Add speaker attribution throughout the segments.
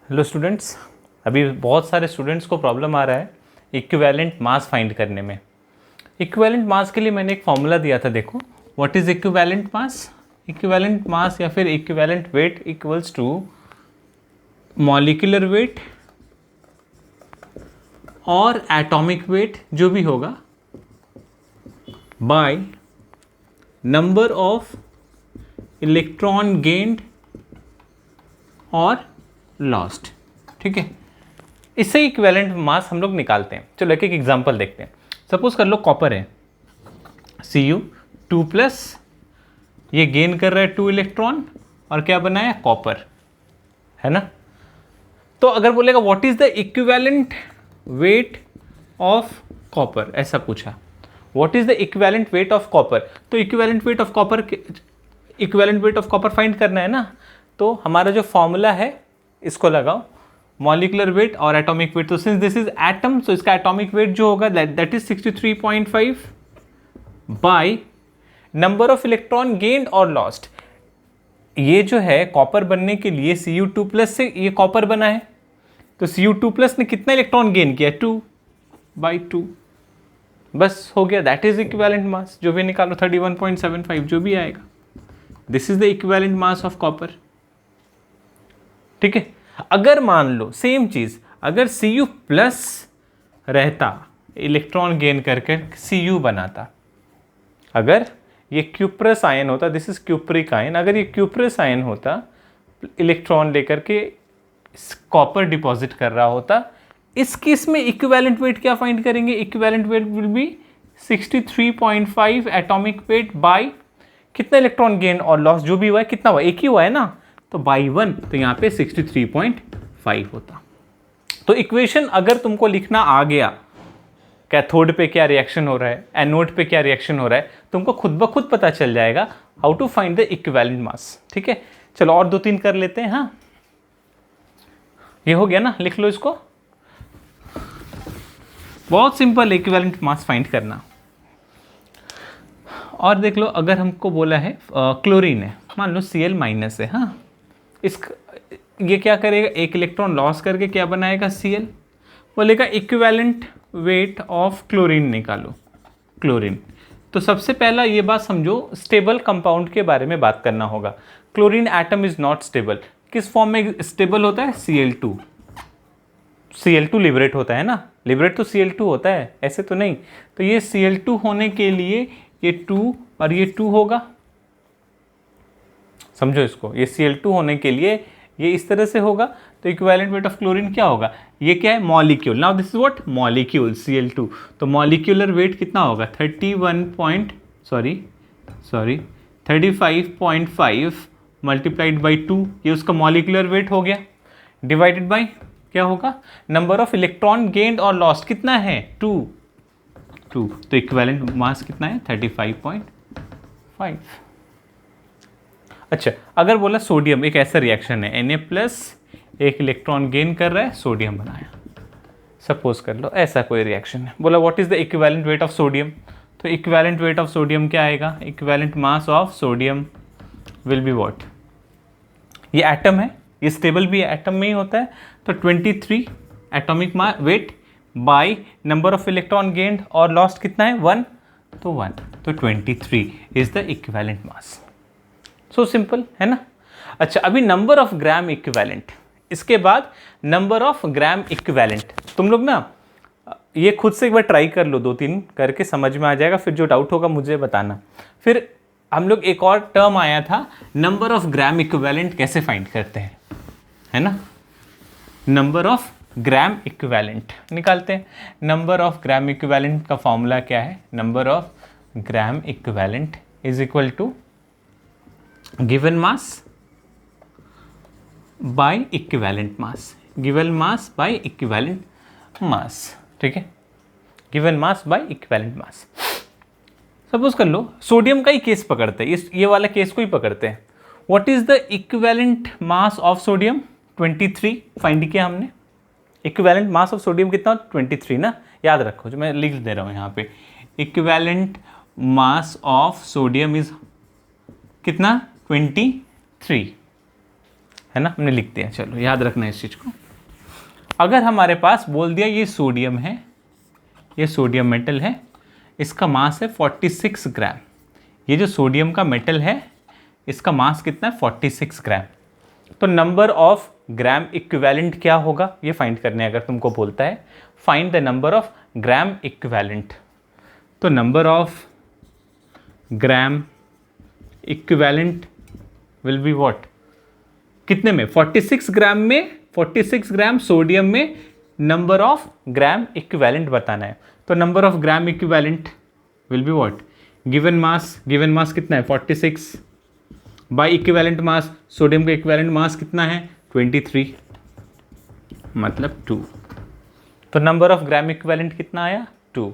Speaker 1: Hello students, अभी बहुत सारे स्टूडेंट्स को प्रॉब्लम आ रहा है इक्विवेलेंट मास फाइंड करने में। इक्विवेलेंट मास के लिए मैंने एक फॉर्मूला दिया था, देखो what is equivalent mass. Equivalent mass या फिर equivalent weight equals to molecular weight और एटॉमिक वेट जो भी होगा by number of electron gained और लॉस्ट। ठीक है, इससे इक्विवेलेंट मास हम लोग निकालते हैं। चलो एक एक एग्जांपल देखते हैं। सपोज कर लो कॉपर है Cu2+, ये गेन कर रहा है 2 इलेक्ट्रॉन और क्या बनाया, कॉपर, है ना। तो अगर बोलेगा what is the equivalent weight of copper, ऐसा पूछा what is the equivalent weight of copper, तो equivalent weight of copper find करना है ना। तो हमारा जो फॉर्मूला है इसको लगाओ, मॉलिक्यूलर वेट और एटॉमिक वेट। तो सिंस दिस इज एटम, सो इसका एटॉमिक वेट जो होगा that is 63.5 bye number of electron gained और लॉस्ट। ये जो है कॉपर बनने के लिए Cu2+ से ये कॉपर बना है, तो Cu2+ ने कितना इलेक्ट्रॉन गेन किया, 2/2। बस हो गया, दैट इज इक्विवेलेंट मास। जो भी निकालो 31.75 जो भी आएगा, this is the equivalent mass of copper. ठीक है, अगर मान लो सेम चीज, अगर Cu+ रहता, इलेक्ट्रॉन गेन करके Cu बनाता, अगर ये क्यूप्रस आयन होता, दिस इज क्यूप्रिक आयन, अगर ये क्यूप्रस आयन होता, इलेक्ट्रॉन लेकर के कॉपर डिपॉजिट कर रहा होता, इस केस में इक्विवेलेंट वेट क्या फाइंड करेंगे, equivalent weight will be 63.5 atomic weight by कितना इलेक्ट्रॉन गेन और लॉस जो भी हुआ है, कितना हुआ, एक ही हुआ है ना, तो बाई 1, तो यहाँ पे 63.5 होता। तो इक्वेशन अगर तुमको लिखना आ गया, कैथोड पे क्या रिएक्शन हो रहा है, एनोड पे क्या रिएक्शन हो रहा है, तुमको खुद ब खुद पता चल जाएगा how to find the equivalent mass. ठीक है, चलो और 2-3 कर लेते हैं। हाँ, ये हो गया ना, लिख लो इसको। बहुत सिंपल इक्विवेलेंट मास फाइंड करना। और देख लो, अगर हमको बोला है क्लोरीन है, मान लो Cl- है। हाँ, ये क्या करेगा, एक इलेक्ट्रॉन लॉस करके क्या बनाएगा, Cl। बोलेगा इक्विवेलेंट वेट ऑफ क्लोरीन निकालो, क्लोरीन। तो सबसे पहला ये बात समझो, स्टेबल कंपाउंड के बारे में बात करना होगा। Chlorine atom is not stable. किस फॉर्म में स्टेबल होता है, Cl2 लिबरेट होता है ना, लिबरेट तो Cl2 होता है, ऐसे तो नहीं। तो ये Cl2 होने के लिए ये 2 और ये 2 होगा, समझो इसको, ये Cl2 होने के लिए ये इस तरह से होगा। तो इक्विवेलेंट वेट ऑफ क्लोरीन क्या होगा, ये क्या है, molecule. Now this is what, molecule Cl2। तो मॉलिक्यूलर वेट कितना होगा, 35.5 मल्टीप्लाइड बाई 2, ये उसका मॉलिक्यूलर वेट हो गया, डिवाइडेड बाई क्या होगा, नंबर ऑफ इलेक्ट्रॉन गेन्ड और लॉस्ट कितना है, 2। तो इक्विवेलेंट मास कितना है, 35.5। अच्छा, अगर बोला सोडियम, एक ऐसा रिएक्शन है Na+, एक इलेक्ट्रॉन गेन कर रहा है, सोडियम बनाया, सपोज कर लो ऐसा कोई रिएक्शन है। बोला what is the equivalent weight of sodium, तो इक्विवेलेंट वेट ऑफ सोडियम क्या आएगा, equivalent mass of sodium will be what, ये एटम है, ये स्टेबल भी एटम में ही होता है, तो 23 atomic weight by number of electron gained और लॉस्ट कितना है, 1, तो 1, तो 23 is the equivalent mass. So simple है ना। अच्छा, अभी नंबर ऑफ ग्राम इक्विवेलेंट, इसके बाद नंबर ऑफ ग्राम इक्विवेलेंट। तुम लोग ना ये खुद से एक बार ट्राई कर लो, 2-3 करके समझ में आ जाएगा, फिर जो डाउट होगा मुझे बताना। फिर हम लोग एक और टर्म आया था, नंबर ऑफ ग्राम इक्विवेलेंट कैसे फाइंड करते हैं, है ना। नंबर ऑफ ग्राम इक्विवेलेंट निकालते हैं। नंबर ऑफ ग्राम इक्विवेलेंट का फॉर्मूला क्या है, number of gram equivalent is equal to given mass by equivalent mass, given mass by equivalent mass. ठीक है, given mass by equivalent mass. Suppose कर लो sodium का ही केस पकड़ते हैं, ये वाला केस को ही पकड़ते हैं। What is the equivalent mass of sodium, 23 find किया हमने। इक्विवेलेंट मास ऑफ सोडियम कितना, 23 ना, याद रखो, जो मैं लिख दे रहा हूँ यहाँ पे, equivalent mass of sodium is कितना, 23, है ना, हमने लिख दिया। चलो याद रखना इस चीज़ को। अगर हमारे पास बोल दिया ये सोडियम है, ये सोडियम मेटल है, इसका मास है 46 ग्राम। ये जो सोडियम का मेटल है इसका मास कितना है 46 ग्राम। तो नंबर ऑफ ग्राम इक्विवेलेंट क्या होगा ये फाइंड करने अगर तुमको बोलता है find the number of gram equivalent, तो number of gram equivalent will be what, कितने में 46 ग्राम में, 46 ग्राम सोडियम में नंबर ऑफ ग्राम इक्विवेलेंट बताना है। तो number of gram equivalent will be what, given mass कितना है 46 बाय इक्विवेलेंट मास, सोडियम का इक्विवेलेंट मास कितना है 23 मतलब 2। तो नंबर ऑफ ग्राम इक्विवेलेंट कितना आया 2।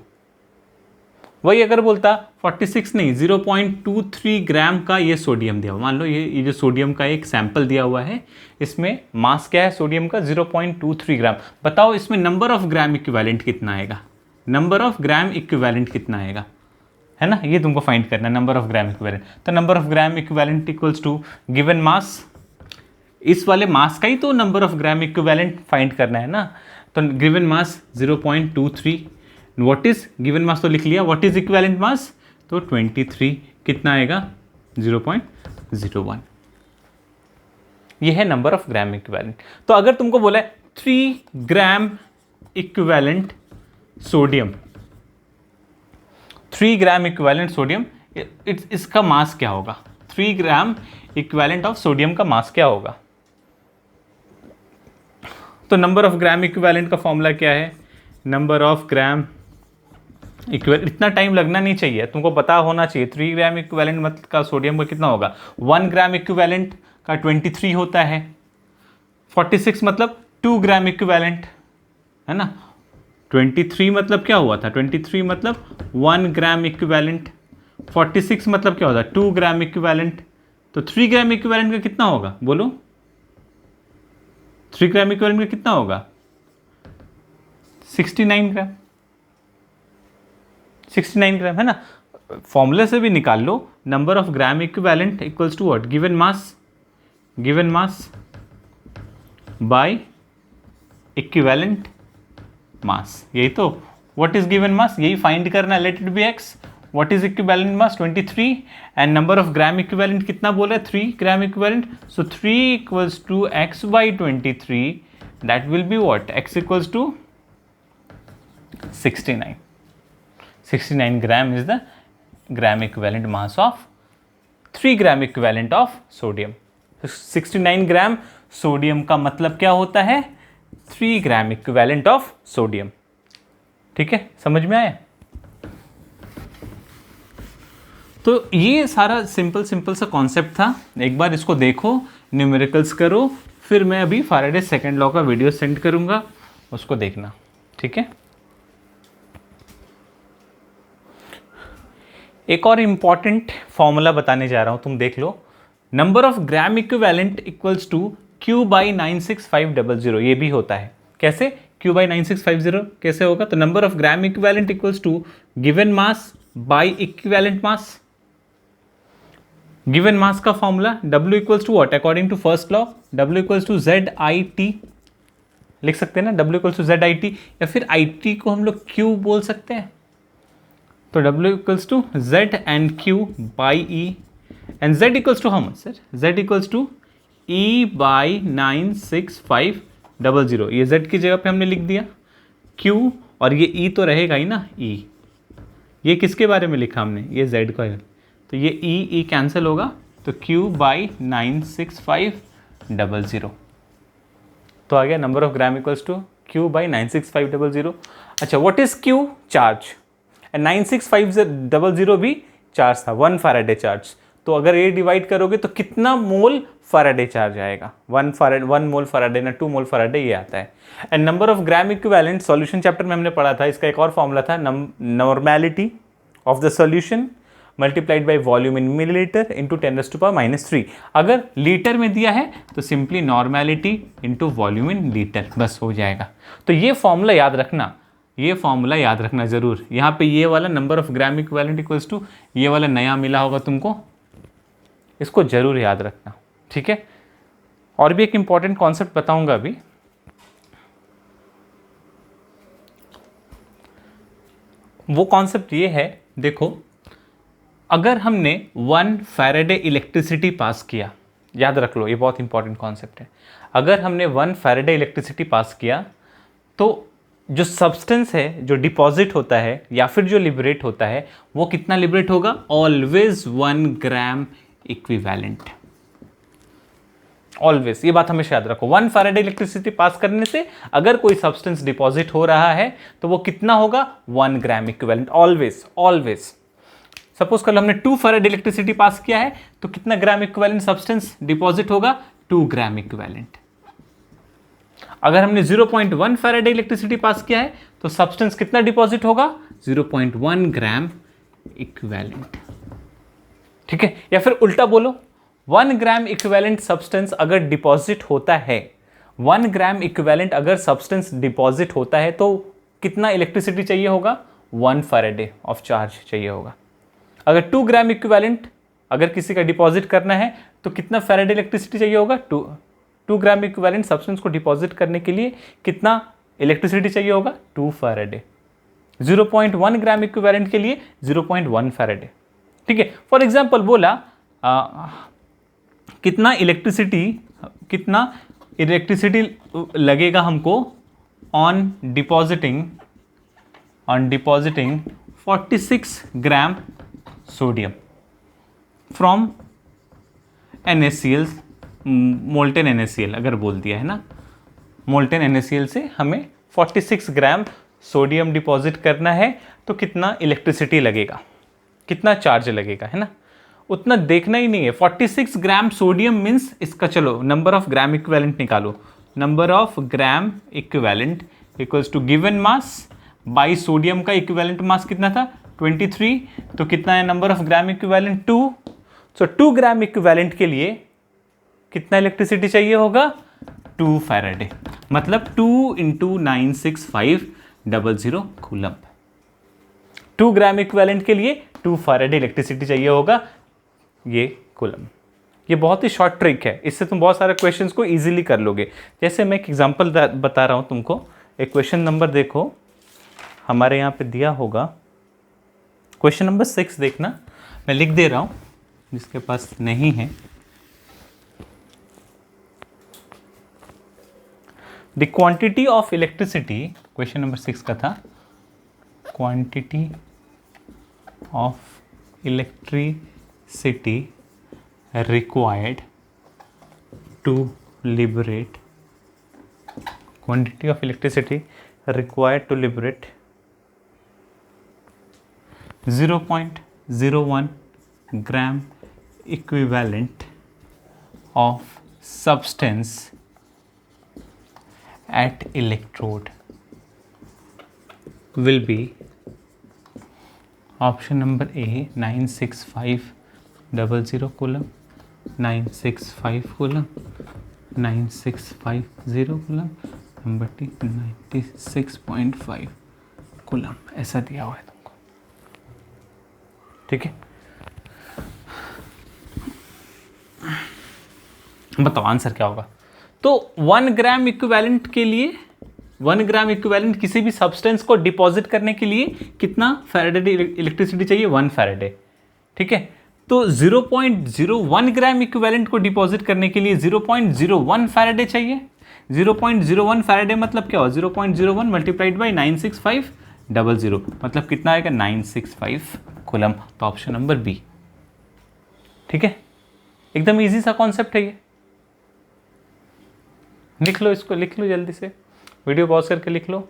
Speaker 1: वही अगर बोलता 46 नहीं 0.23 ग्राम का ये सोडियम दिया हुआ, मान लो ये जो सोडियम का एक सैंपल दिया हुआ है, इसमें मास क्या है सोडियम का 0.23 ग्राम। बताओ इसमें नंबर ऑफ ग्राम इक्विवेलेंट कितना आएगा, नंबर ऑफ ग्राम इक्विवेलेंट कितना आएगा, है ना, ये तुमको फाइंड करना है नंबर ऑफ ग्राम इक्विवेलेंट। तो number of gram equivalent equals to given mass, इस वाले मास का ही तो number of gram equivalent find करना है ना। तो given mass 0.23, what is given mass तो लिख लिया, व्हाट इज इक्विवेलेंट मास तो 23 कितना आएगा 0.01। ये है नंबर ऑफ ग्राम इक्विवेलेंट। तो अगर तुमको बोला है 3 gram equivalent sodium, 3 gram equivalent sodium, इसका मास क्या होगा, 3 ग्राम इक्विवेलेंट ऑफ सोडियम का मास क्या होगा। तो नंबर ऑफ ग्राम इक्विवेलेंट का फॉर्मूला क्या है, नंबर ऑफ ग्राम इक्विवेलेंट, इतना टाइम लगना नहीं चाहिए, तुमको पता होना चाहिए 3 ग्राम इक्विवेलेंट मतलब का सोडियम का कितना होगा, 1 ग्राम इक्विवेलेंट का 23 होता है, 46 मतलब 2 ग्राम इक्विवेलेंट, है ना, 23 मतलब क्या हुआ था 23 मतलब 1 ग्राम इक्विवेलेंट, 46 मतलब क्या होता है 2 ग्राम इक्विवेलेंट। तो 3 ग्राम इक्विवेलेंट का कितना होगा बोलो, 3 ग्राम इक्विवेलेंट का कितना होगा 69 ग्राम, 69 ग्राम, है ना। फॉर्मूले से भी निकाल लो, number of gram equivalent equals to what, given mass by equivalent mass, यही तो, व्हाट इज गिवन मास यही फाइंड करना, let it be X, what is equivalent mass 23 and number of gram equivalent कितना बोला है 3 gram equivalent, so 3 equals to x by 23, that will be what, x equals to 69, 69 gram is the gram equivalent mass of 3 gram equivalent of sodium. 69 gram sodium का मतलब क्या होता है 3 gram equivalent of sodium. ठीक है, समझ में आया। तो ये सारा सिंपल सा कॉन्सेप्ट था, एक बार इसको देखो, न्यूमेरिकल्स करो, फिर मैं अभी फैराडे सेकंड लॉ का वीडियो सेंड करूंगा, उसको देखना। ठीक है, एक और इंपॉर्टेंट फॉर्मूला बताने जा रहा हूं, तुम देख लो, number of gram equivalent equals to Q by 96500, ये भी होता है, कैसे Q by 9650 कैसे होगा, तो number of gram equivalent equals to given mass by equivalent mass, given mass का formula W equals to what, according to first law W equals to ZIT, लिख सकते हैं ना W इक्वल्स टू ZIT, या फिर IT को हम लोग Q बोल सकते हैं, तो W equals to Z and Q by E, and Z equals to how much sir, Z equals to E by 96500, ये Z की जगह पे हमने लिख दिया Q, और ये E तो रहेगा ही ना E, ये किसके बारे में लिखा हमने, ये Z का है, तो ये E कैंसिल होगा, तो Q बाई 96500, तो आ गया number of gram equals to Q by 96500। अच्छा, व्हाट इज Q, चार्ज, 96500 भी चार्ज था, 1 फैराडे चार्ज, तो अगर ये डिवाइड करोगे तो कितना मोल फैराडे चार्ज आएगा, 1 मोल फैराडे ना 2 मोल फैराडे, ये आता है। And number of gram equivalent solution chapter में हमने पढ़ा था, इसका एक और फॉर्मूला था, normality of the solution multiplied by volume in millilitre into 10⁻³ अगर लीटर में दिया है तो simply normality into volume in litre, बस हो जाएगा। तो ये फॉर्मूला याद रखना, ये फॉर्मूला याद रखना जरूर, यहाँ पे ये वाला number of gram equivalent equals to ये वाला नया मिला होगा तुमको, इसको जरूर याद रखना। ठीक है, और भी एक इंपॉर्टेंट कॉन्सेप्ट बताऊंगा अभी। वो कॉन्सेप्ट ये है, देखो अगर हमने 1 फैराडे इलेक्ट्रिसिटी पास किया, याद रख लो ये बहुत इंपॉर्टेंट कॉन्सेप्ट है, अगर हमने 1 फैराडे इलेक्ट्रिसिटी पास किया तो जो सब्सटेंस है, जो डिपॉजिट होता है या फिर जो लिबरेट होता है, वो कितना लिबरेट होगा? Always 1 gram equivalent. ऑलवेज, ये बात हमेशा याद रखो। 1 फैराडे इलेक्ट्रिसिटी पास करने से अगर कोई सब्सटेंस डिपॉजिट हो रहा है तो वो कितना होगा? 1 gram equivalent. Always always. Suppose कल हमने 2 फैराडे इलेक्ट्रिसिटी पास किया है तो कितना ग्राम इक्विवेलेंट सब्सटेंस डिपॉजिट होगा? 2 ग्राम इक्विवेलेंट। अगर हमने 0.1 फैराडे इलेक्ट्रिसिटी पास किया है तो सब्सटेंस कितना डिपॉजिट होगा? 0.1 ग्राम इक्विवेलेंट। ठीक है, या फिर उल्टा बोलो, 1 ग्राम इक्विवेलेंट सब्सटेंस अगर डिपॉजिट होता है, 1 ग्राम इक्विवेलेंट अगर सब्सटेंस डिपॉजिट होता है तो कितना इलेक्ट्रिसिटी चाहिए होगा? 1 फैराडे ऑफ चार्ज चाहिए होगा। अगर 2 ग्राम इक्विवेलेंट अगर किसी का डिपॉजिट करना है तो कितना फैराडे इलेक्ट्रिसिटी चाहिए होगा? 2 ग्राम इक्विवेलेंट सब्सटेंस को डिपॉजिट करने के लिए कितना इलेक्ट्रिसिटी चाहिए होगा? 2 फैराडे। 0.1 ग्राम इक्विवेलेंट के लिए 0.1 फैराडे। ठीक है, फॉर एग्जांपल बोला कितना इलेक्ट्रिसिटी लगेगा हमको on depositing 46 gram sodium from NaCl, molten NaCl अगर बोल दिया है ना, मोल्टेन NaCl से हमें 46 ग्राम सोडियम डिपॉजिट करना है तो कितना इलेक्ट्रिसिटी लगेगा, कितना चार्ज लगेगा, है ना? उतना देखना ही नहीं है। 46 ग्राम सोडियम मीन्स इसका, चलो नंबर ऑफ ग्राम इक्विवेलेंट निकालो। Number of gram equivalent equals to given mass by sodium का इक्विवेलेंट मास कितना था? 23। तो कितना है number of gram equivalent? 2। So 2 gram equivalent के लिए कितना इलेक्ट्रिसिटी चाहिए होगा? 2 फैराडे, मतलब 2 × 96500 कूलम्ब। 2 ग्राम इक्विवेलेंट के लिए 2 फैराडे इलेक्ट्रिसिटी चाहिए होगा, ये कूलम्ब। ये बहुत ही शॉर्ट ट्रिक है, इससे तुम बहुत सारे क्वेश्चंस को इजीली कर लोगे। जैसे मैं एक एग्जांपल बता रहा हूं तुमको। एक क्वेश्चन नंबर देखो, हमारे यहाँ पे दिया होगा क्वेश्चन नंबर 6, देखना मैं लिख दे रहा हूं जिसके पास नहीं है। The quantity of electricity, question number 6 का था, quantity of electricity required to liberate, quantity of electricity required to liberate 0.01 gram equivalent of substance at electrode will be option number A 96500 coulomb, 965 coulomb, 9650 coulomb, number T 96.5 coulomb, ऐसा दिया हुआ है तुमको। ठीक है, बताओ आंसर क्या होगा? तो 1 ग्राम इक्विवेलेंट के लिए, 1 ग्राम इक्विवेलेंट किसी भी सब्सटेंस को डिपॉजिट करने के लिए कितना फैराडे इलेक्ट्रिसिटी चाहिए? 1 फैराडे। ठीक है, तो 0.01 ग्राम इक्विवेलेंट को डिपॉजिट करने के लिए 0.01 फैराडे चाहिए। 0.01 फैराडे मतलब क्या हो? 0.01 मल्टीप्लाइड बाई 96500, मतलब कितना आएगा? 965 कूलम। तो ऑप्शन नंबर बी। ठीक है, एकदम इजी सा कॉन्सेप्ट है ये। लिख लो इसको, लिख लो जल्दी से, वीडियो पॉज करके लिख लो।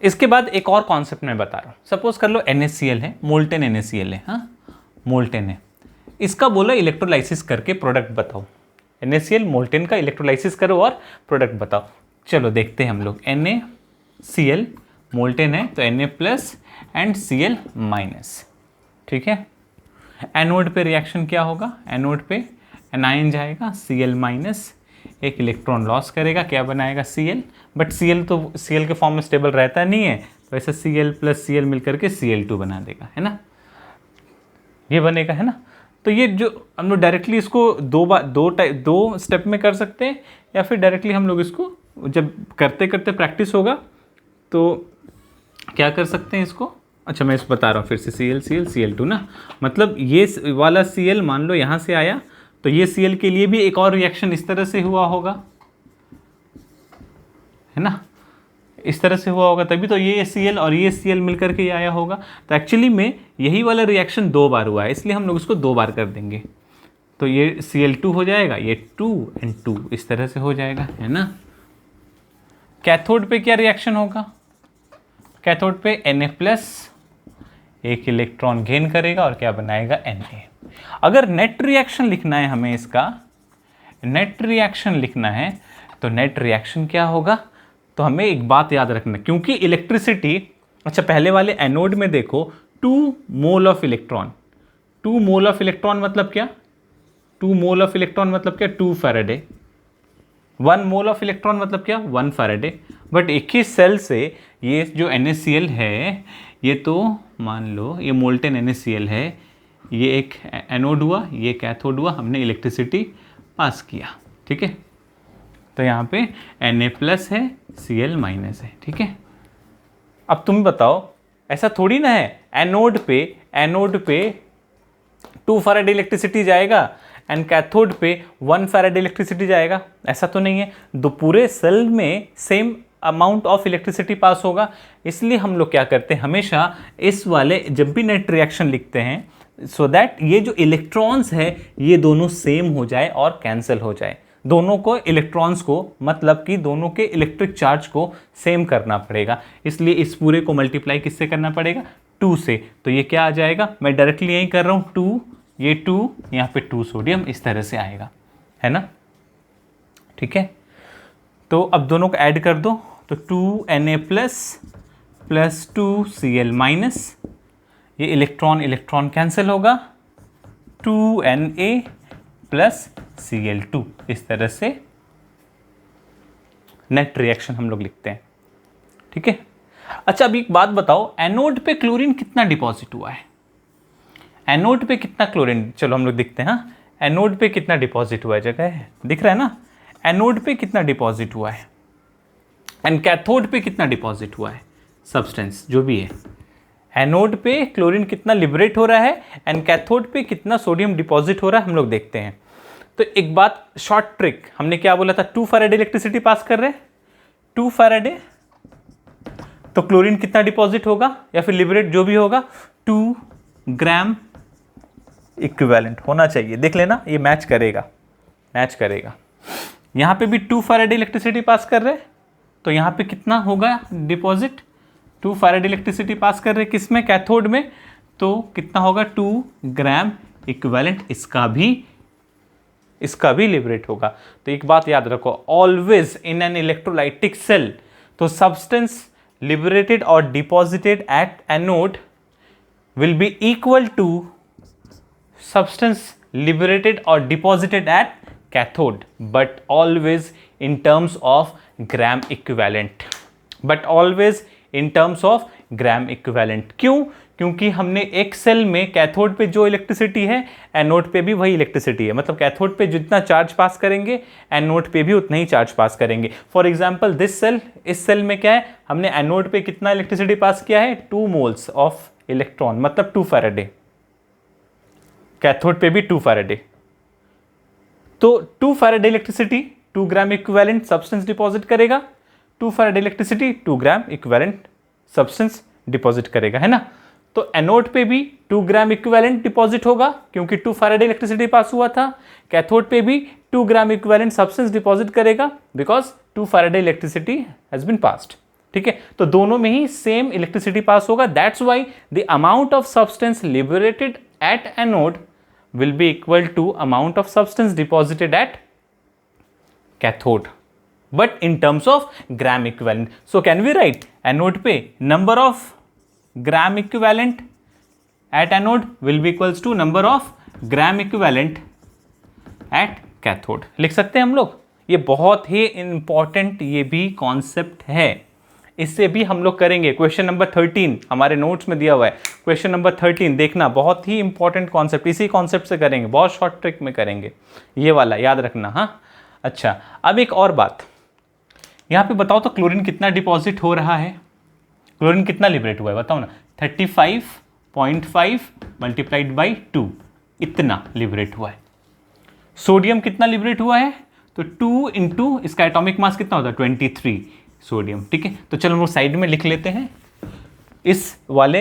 Speaker 1: इसके बाद एक और कॉन्सेप्ट मैं बता रहा हूं। सपोज कर लो NaCl है, मोल्टेन NaCl है, हाँ मोल्टेन है। इसका बोला इलेक्ट्रोलाइसिस करके प्रोडक्ट बताओ। NaCl मोल्टेन का इलेक्ट्रोलाइसिस करो और प्रोडक्ट बताओ। चलो देखते हैं हम लोग। NaCl मोल्टेन है तो Na+ एंड Cl-। ठीक है, एनोड पे रिएक्शन क्या होगा? एनोड पे एनायन जाएगा, Cl- एक इलेक्ट्रॉन लॉस करेगा, क्या बनाएगा Cl, बट Cl तो Cl के फॉर्म में स्टेबल रहता नहीं है, तो ऐसा Cl प्लस Cl मिलकर के Cl2 बना देगा, है ना, ये बनेगा, है ना। तो ये जो हम लोग डायरेक्टली इसको दो स्टेप में कर सकते हैं, या फिर डायरेक्टली हम लोग इसको जब करते करते प्रैक्टिस होगा तो क्या कर सकते हैं इसको। अच्छा मैं इसको बता रहा हूँ फिर से, Cl ना, मतलब ये वाला Cl मान लो यहाँ से आया, तो ये Cl के लिए भी एक और रिएक्शन इस तरह से हुआ होगा, है ना, इस तरह से हुआ होगा, तभी तो ये Cl और ये Cl मिलकर के आया होगा। तो एक्चुअली में यही वाला रिएक्शन 2 बार हुआ है, इसलिए हम लोग इसको 2 बार कर देंगे, तो ये Cl2 हो जाएगा, ये 2 and 2 इस तरह से हो जाएगा, है ना। कैथोड पे क्या रिएक्शन होगा, कैथोड पे Na+ एक इलेक्ट्रॉन गेन करेगा और क्या बनाएगा Na। अगर नेट रिएक्शन लिखना है हमें, इसका नेट रिएक्शन लिखना है, तो नेट रिएक्शन क्या होगा, तो हमें एक बात याद रखना, क्योंकि इलेक्ट्रिसिटी, अच्छा पहले वाले एनोड में देखो 2 mole of electron, 2 mole of electron मतलब क्या, 2 मोल ऑफ इलेक्ट्रॉन मतलब क्या, 2 फैराडे, 1 मोल ऑफ इलेक्ट्रॉन मतलब क्या, 1 फैराडे। बट एक ही सेल से ये जो NaCl है, ये तो मान लो ये मोल्टेन NaCl है, ये एक एनोड हुआ, ये कैथोड हुआ, हमने इलेक्ट्रिसिटी पास किया, ठीक है। तो यहाँ पे Na+ है, Cl- है, ठीक है। अब तुम बताओ, ऐसा थोड़ी ना है एनोड पे 2 फैराडे इलेक्ट्रिसिटी जाएगा एंड कैथोड पे 1 फैराडे इलेक्ट्रिसिटी जाएगा, ऐसा तो नहीं है, दो पूरे सेल में same amount of electricity pass होगा। इसलिए हम लोग क्या करते हैं, हमेशा इस वाले जब भी नेट रिएक्शन लिखते हैं, सो दैट ये जो इलेक्ट्रॉन्स है ये दोनों सेम हो जाए और कैंसिल हो जाए, दोनों को इलेक्ट्रॉन्स को, मतलब कि दोनों के इलेक्ट्रिक चार्ज को सेम करना पड़ेगा, इसलिए इस पूरे को मल्टीप्लाई किससे करना पड़ेगा, 2 से। तो ये क्या आ जाएगा, मैं डायरेक्टली यही कर रहा हूँ, 2 ये 2 यहाँ पे 2 सोडियम इस तरह से आएगा, है ना, ठीक है। तो अब दोनों को ऐड कर दो, तो 2Na+ प्लस 2Cl-, ये इलेक्ट्रॉन कैंसिल होगा, 2Na प्लस Cl2 इस तरह से नेट रिएक्शन हम लोग लिखते हैं, ठीक है। अच्छा अभी एक बात बताओ, एनोड पे क्लोरीन कितना डिपॉजिट हुआ है, एनोड पे कितना क्लोरीन, चलो हम लोग दिखते हैं, हाँ एनोड पे कितना डिपॉजिट हुआ है, जगह है दिख रहा है ना, एनोड पे कितना डिपॉजिट हुआ है एंड कैथोड पे कितना डिपॉजिट हुआ है, सब्सटेंस जो भी है, एनोड पे क्लोरीन कितना लिबरेट हो रहा है एंड कैथोड पे कितना सोडियम डिपॉजिट हो रहा है, हम लोग देखते हैं। तो एक बात शॉर्ट ट्रिक, हमने क्या बोला था, 2 फैराडे इलेक्ट्रिसिटी पास कर रहे हैं, 2 फैराडे, तो क्लोरीन कितना डिपॉजिट होगा या फिर लिबरेट जो भी होगा, 2 ग्राम इक्विवेलेंट होना चाहिए, देख लेना ये मैच करेगा। यहाँ पे भी 2 फैराडे इलेक्ट्रिसिटी पास कर रहे हैं, तो यहाँ पे कितना होगा डिपॉजिट, 2 फैराडे इलेक्ट्रिसिटी पास कर रहे हैं किसमें, कैथोड में, तो कितना होगा 2 ग्राम इक्विवेलेंट, इसका भी लिबरेट होगा। तो एक बात याद रखो, always in an electrolytic cell, तो substance liberated or deposited at anode will be equal to substance liberated or deposited at cathode, but always in terms of gram equivalent, क्यों, क्योंकि हमने एक सेल में कैथोड पे जो इलेक्ट्रिसिटी है anode पे भी वही इलेक्ट्रिसिटी है, मतलब कैथोड पे जितना चार्ज पास करेंगे एनोड पे भी उतना ही चार्ज पास करेंगे। फॉर एग्जांपल दिस सेल, इस सेल में क्या है, हमने एनोड पे कितना इलेक्ट्रिसिटी पास किया है, 2 मोल्स ऑफ इलेक्ट्रॉन, मतलब 2 फैराडे, कैथोड पे भी 2 फैराडे, तो 2 faraday electricity 2 gram equivalent substance deposit करेगा, 2 faraday electricity 2 gram equivalent substance deposit करेगा, है ना। तो एनोड पे भी 2 ग्राम इक्विवेलेंट डिपॉजिट होगा क्योंकि 2 फैराडे इलेक्ट्रिसिटी पास हुआ था, कैथोड पे भी 2 ग्राम इक्विवेलेंट सब्सटेंस डिपॉजिट करेगा because 2 faraday electricity has been passed, ठीक है। तो दोनों में ही सेम इलेक्ट्रिसिटी पास होगा, that's why the amount of substance liberated at anode will be equal to amount of substance deposited at cathode, but in terms of gram equivalent. So can we write anode पे number of gram equivalent at anode will be equals to number of gram equivalent at cathode, लिख सकते हैं हम लोग, ये बहुत ही important ये भी कॉन्सेप्ट है, इससे भी हम लोग करेंगे। क्वेश्चन नंबर 13 हमारे नोट्स में दिया हुआ है, क्वेश्चन नंबर 13 देखना, बहुत ही इंपॉर्टेंट कॉन्सेप्ट, इसी कॉन्सेप्ट से करेंगे, बहुत शॉर्ट ट्रिक में करेंगे, ये वाला याद रखना। हाँ अच्छा, अब एक और बात यहाँ पे बताओ तो, क्लोरीन कितना डिपॉजिट हो रहा है, क्लोरीन कितना लिबरेट हुआ है बताओ ना। 35.5 मल्टीप्लाइड बाई 2 इतना लिबरेट हुआ है। सोडियम कितना लिबरेट हुआ है, तो 2 इंटू इसका एटॉमिक मास कितना होता है 23 सोडियम। ठीक है, तो चलो हम लोग साइड में लिख लेते हैं। इस वाले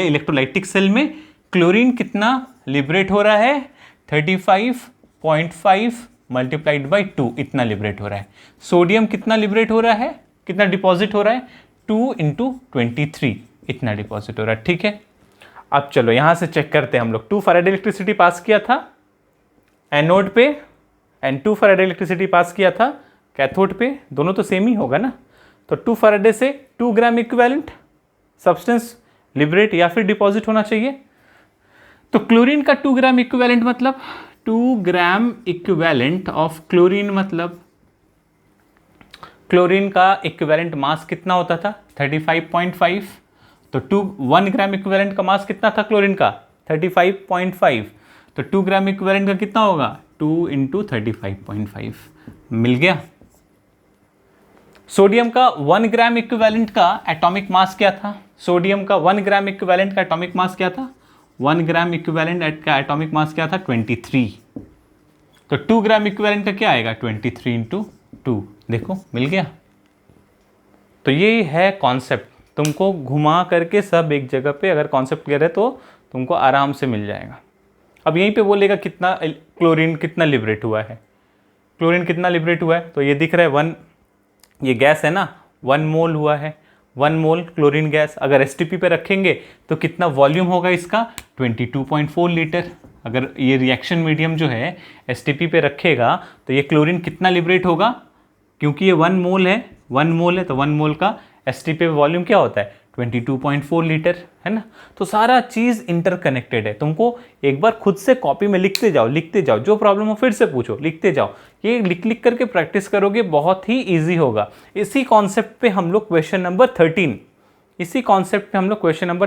Speaker 1: इलेक्ट्रोलाइटिक सेल में क्लोरीन कितना लिबरेट हो रहा है, 35.5 मल्टीप्लाइड बाई 2 इतना लिबरेट हो रहा है। सोडियम कितना लिबरेट हो रहा है, कितना डिपॉजिट हो रहा है, 2 इंटू 23 इतना डिपॉजिट हो रहा है। ठीक है, अब चलो यहां से चेक करते हैं हम लोग। 2 फैराडे इलेक्ट्रिसिटी पास किया था एनोड पे एंड 2 फैराडे इलेक्ट्रिसिटी पास किया था कैथोड पे, दोनों तो सेम ही होगा ना। तो 2 फैराडे से 2 ग्राम इक्विवेलेंट सब्सटेंस लिबरेट या फिर डिपॉजिट होना चाहिए। तो क्लोरीन का 2 ग्राम इक्विवेलेंट मतलब 2 ग्राम इक्विवेलेंट ऑफ क्लोरीन, मतलब क्लोरीन का इक्विवेलेंट मास कितना होता था 35.5, तो 1 ग्राम इक्विवेलेंट का मास कितना था क्लोरीन का 35.5, तो 2 ग्राम इक्विवेलेंट का कितना होगा 2 इंटू 35.5, मिल गया। सोडियम का 1 ग्राम इक्विवेलेंट का एटॉमिक मास क्या था, सोडियम का 1 ग्राम इक्विवेलेंट का एटॉमिक मास क्या था, 1 ग्राम इक्विवेलेंट का एटॉमिक मास क्या था 23, तो 2 ग्राम इक्विवेलेंट का क्या आएगा 23 इंटू 2, देखो मिल गया। तो ये है कॉन्सेप्ट, तुमको घुमा करके सब एक जगह पे अगर कॉन्सेप्ट क्लियर है तो तुमको आराम से मिल जाएगा। अब यहीं पे बोलेगा कितना क्लोरीन कितना लिबरेट हुआ है, क्लोरीन कितना लिबरेट हुआ है, तो ये दिख रहा है 1, ये गैस है ना 1 मोल हुआ है, 1 मोल क्लोरीन गैस। अगर एसटीपी पे रखेंगे तो कितना वॉल्यूम होगा इसका 22.4 लीटर। अगर ये रिएक्शन मीडियम जो है एसटीपी पे रखेगा तो ये क्लोरीन कितना लिबरेट होगा, क्योंकि ये 1 मोल है, 1 मोल है तो 1 मोल का एसटीपी पे वॉल्यूम क्या होता है 22.4 लीटर, है ना। तो सारा चीज़ इंटरकनेक्टेड है, तुमको एक बार खुद से कॉपी में लिखते जाओ, जो प्रॉब्लम हो फिर से पूछो, लिखते जाओ, ये लिख करके प्रैक्टिस करोगे बहुत ही ईजी होगा। इसी कॉन्सेप्ट पे हम लोग क्वेश्चन नंबर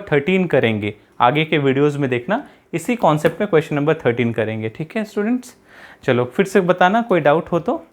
Speaker 1: 13 करेंगे, आगे के वीडियोज़ में देखना, इसी कॉन्सेप्ट में क्वेश्चन नंबर 13 करेंगे। ठीक है स्टूडेंट्स, चलो फिर से बताना कोई डाउट हो तो।